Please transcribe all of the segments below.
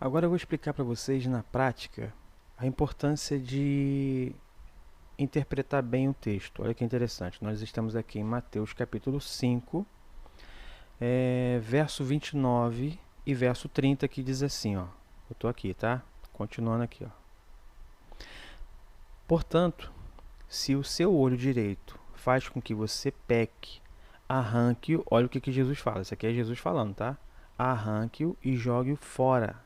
Agora eu vou explicar para vocês na prática a importância de interpretar bem o texto. Olha que interessante, nós estamos aqui em Mateus capítulo 5, verso 29 e verso 30, que diz assim, ó. Eu estou aqui, tá? Continuando aqui, ó. Portanto, se o seu olho direito faz com que você peque, arranque-o. Olha o que Jesus fala, isso aqui é Jesus falando, tá? Arranque-o e jogue-o fora,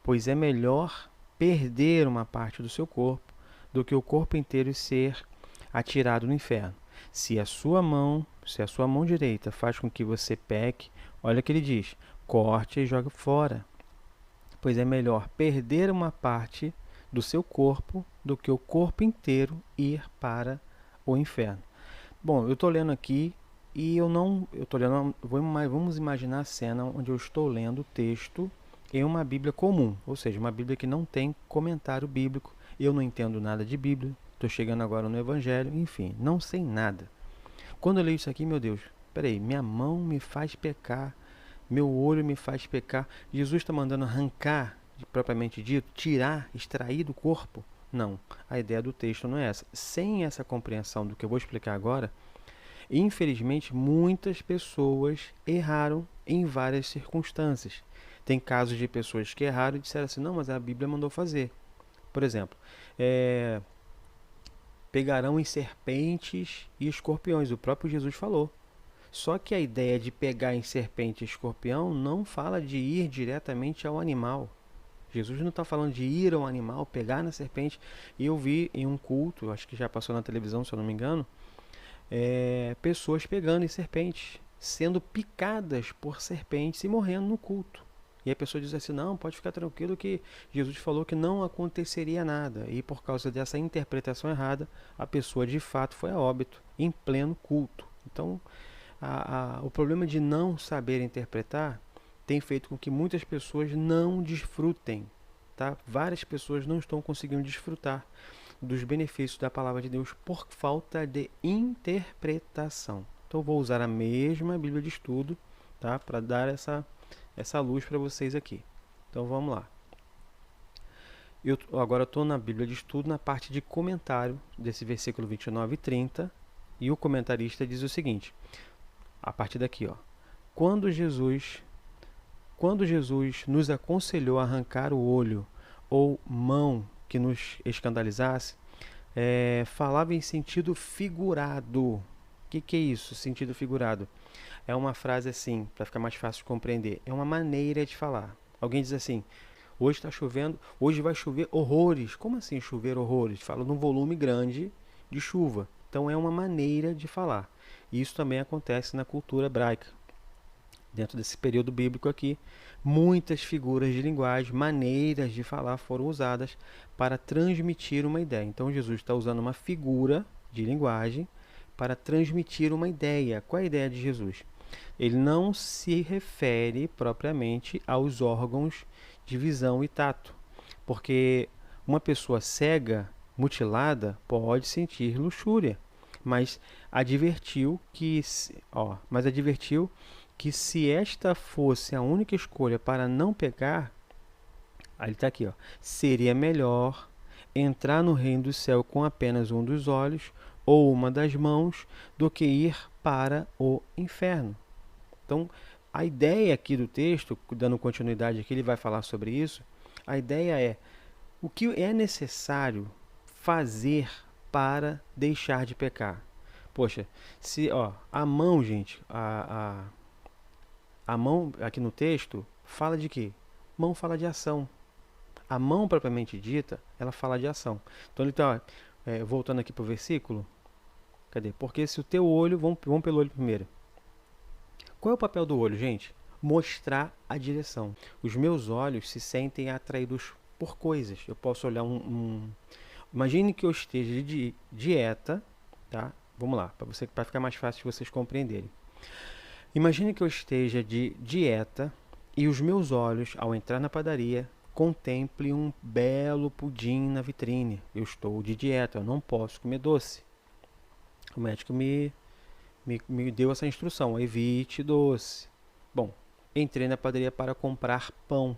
pois é melhor perder uma parte do seu corpo do que o corpo inteiro ser atirado no inferno. Se a sua mão direita faz com que você peque, olha o que ele diz: corte e jogue fora, pois é melhor perder uma parte do seu corpo do que o corpo inteiro ir para o inferno. Bom, eu estou lendo aqui e eu estou lendo, vamos imaginar a cena onde eu estou lendo o texto em uma Bíblia comum, ou seja, uma Bíblia que não tem comentário bíblico. Eu não entendo nada de Bíblia, estou chegando agora no Evangelho, enfim, não sei nada. Quando eu leio isso aqui, meu Deus, peraí, minha mão me faz pecar, meu olho me faz pecar. Jesus está mandando arrancar, propriamente dito, tirar, extrair do corpo? Não, a ideia do texto não é essa. Sem essa compreensão do que eu vou explicar agora, infelizmente, muitas pessoas erraram em várias circunstâncias. Tem casos de pessoas que erraram e disseram assim, não, mas a Bíblia mandou fazer. Por exemplo, pegarão em serpentes e escorpiões. O próprio Jesus falou. Só que a ideia de pegar em serpente e escorpião não fala de ir diretamente ao animal. Jesus não está falando de ir ao animal, pegar na serpente. E eu vi em um culto, acho que já passou na televisão, se eu não me engano, pessoas pegando em serpentes, sendo picadas por serpentes e morrendo no culto. E a pessoa diz assim, não, pode ficar tranquilo que Jesus falou que não aconteceria nada. E por causa dessa interpretação errada, a pessoa de fato foi a óbito, em pleno culto. Então, o problema de não saber interpretar tem feito com que muitas pessoas não desfrutem. Tá? Várias pessoas não estão conseguindo desfrutar dos benefícios da palavra de Deus por falta de interpretação. Então, vou usar a mesma Bíblia de estudo, tá? Para dar essa luz para vocês aqui. Então, vamos lá. Eu agora estou na Bíblia de estudo, na parte de comentário desse versículo 29 e 30, e o comentarista diz o seguinte, a partir daqui, ó. Quando Jesus nos aconselhou a arrancar o olho ou mão que nos escandalizasse, falava em sentido figurado. O que é isso, sentido figurado? É uma frase assim, para ficar mais fácil de compreender. É uma maneira de falar. Alguém diz assim, hoje está chovendo, hoje vai chover horrores. Como assim chover horrores? Fala num volume grande de chuva. Então é uma maneira de falar. E isso também acontece na cultura hebraica. Dentro desse período bíblico aqui, muitas figuras de linguagem, maneiras de falar foram usadas para transmitir uma ideia. Então Jesus está usando uma figura de linguagem para transmitir uma ideia. Qual é a ideia de Jesus? Ele não se refere propriamente aos órgãos de visão e tato, porque uma pessoa cega, mutilada, pode sentir luxúria, mas advertiu que se esta fosse a única escolha para não pecar, aí ele está aqui, ó, seria melhor entrar no reino do céu com apenas um dos olhos ou uma das mãos do que ir para o inferno. Então, a ideia aqui do texto, dando continuidade aqui, ele vai falar sobre isso, a ideia é o que é necessário fazer para deixar de pecar. Poxa, a mão, gente, a mão aqui no texto fala de quê? Mão fala de ação. A mão propriamente dita, ela fala de ação. Então ele está voltando aqui para o versículo. Cadê? Porque se o teu olho, vamos pelo olho primeiro. Qual é o papel do olho, gente? Mostrar a direção. Os meus olhos se sentem atraídos por coisas. Eu posso olhar Imagine que eu esteja de dieta, tá? Vamos lá, para ficar mais fácil de vocês compreenderem. Imagine que eu esteja de dieta e os meus olhos, ao entrar na padaria, contemplem um belo pudim na vitrine. Eu estou de dieta, eu não posso comer doce. O médico me deu essa instrução, evite doce. Bom, entrei na padaria para comprar pão.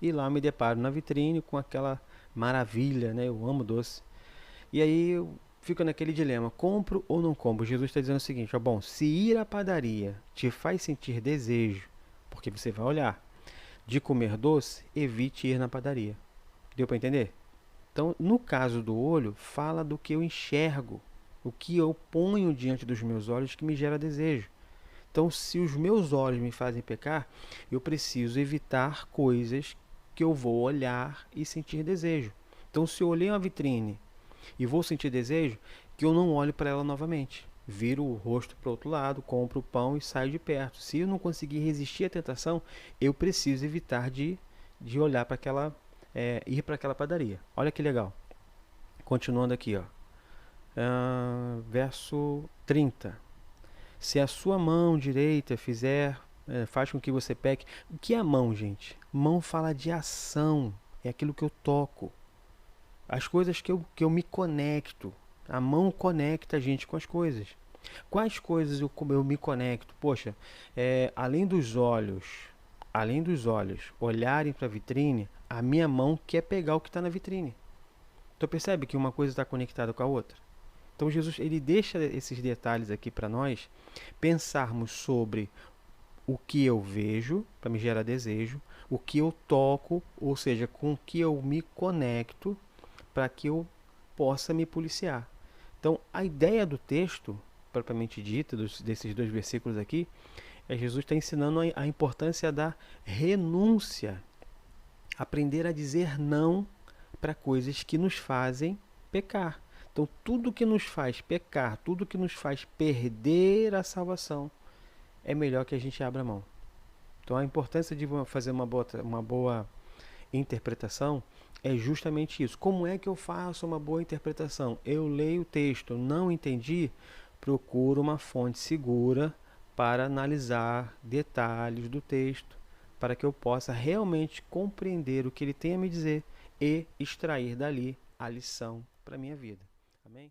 e lá eu me deparo na vitrine com aquela maravilha, né? Eu amo doce. E aí eu fico naquele dilema, compro ou não compro? Jesus está dizendo o seguinte, ó, bom, se ir à padaria te faz sentir desejo, porque você vai olhar, de comer doce, evite ir na padaria. Deu para entender? Então, no caso do olho, fala do que eu enxergo, o que eu ponho diante dos meus olhos que me gera desejo. Então, se os meus olhos me fazem pecar, eu preciso evitar coisas que eu vou olhar e sentir desejo. Então, se eu olhei uma vitrine e vou sentir desejo, que eu não olhe para ela novamente. Viro o rosto para o outro lado, compro o pão e saio de perto. Se eu não conseguir resistir à tentação, eu preciso evitar de olhar para aquela, ir para aquela padaria. Olha que legal. Continuando aqui, ó. Verso 30. Se a sua mão direita faz com que você peque. O que é a mão, gente? Mão fala de ação. É aquilo que eu toco. As coisas que eu me conecto. A mão conecta a gente com as coisas. Quais coisas eu me conecto? Poxa, além dos olhos olharem para a vitrine, a minha mão quer pegar o que está na vitrine. Então percebe que uma coisa está conectada com a outra? Então Jesus ele deixa esses detalhes aqui para nós pensarmos sobre o que eu vejo, para me gerar desejo, o que eu toco, ou seja, com o que eu me conecto, para que eu possa me policiar. Então, a ideia do texto, propriamente dita, desses dois versículos aqui, é Jesus está ensinando a importância da renúncia. Aprender a dizer não para coisas que nos fazem pecar. Então, tudo que nos faz pecar, tudo que nos faz perder a salvação, é melhor que a gente abra mão. Então, a importância de fazer uma boa interpretação é justamente isso. Como é que eu faço uma boa interpretação? Eu leio o texto, não entendi, procuro uma fonte segura para analisar detalhes do texto, para que eu possa realmente compreender o que ele tem a me dizer e extrair dali a lição para a minha vida. Amém?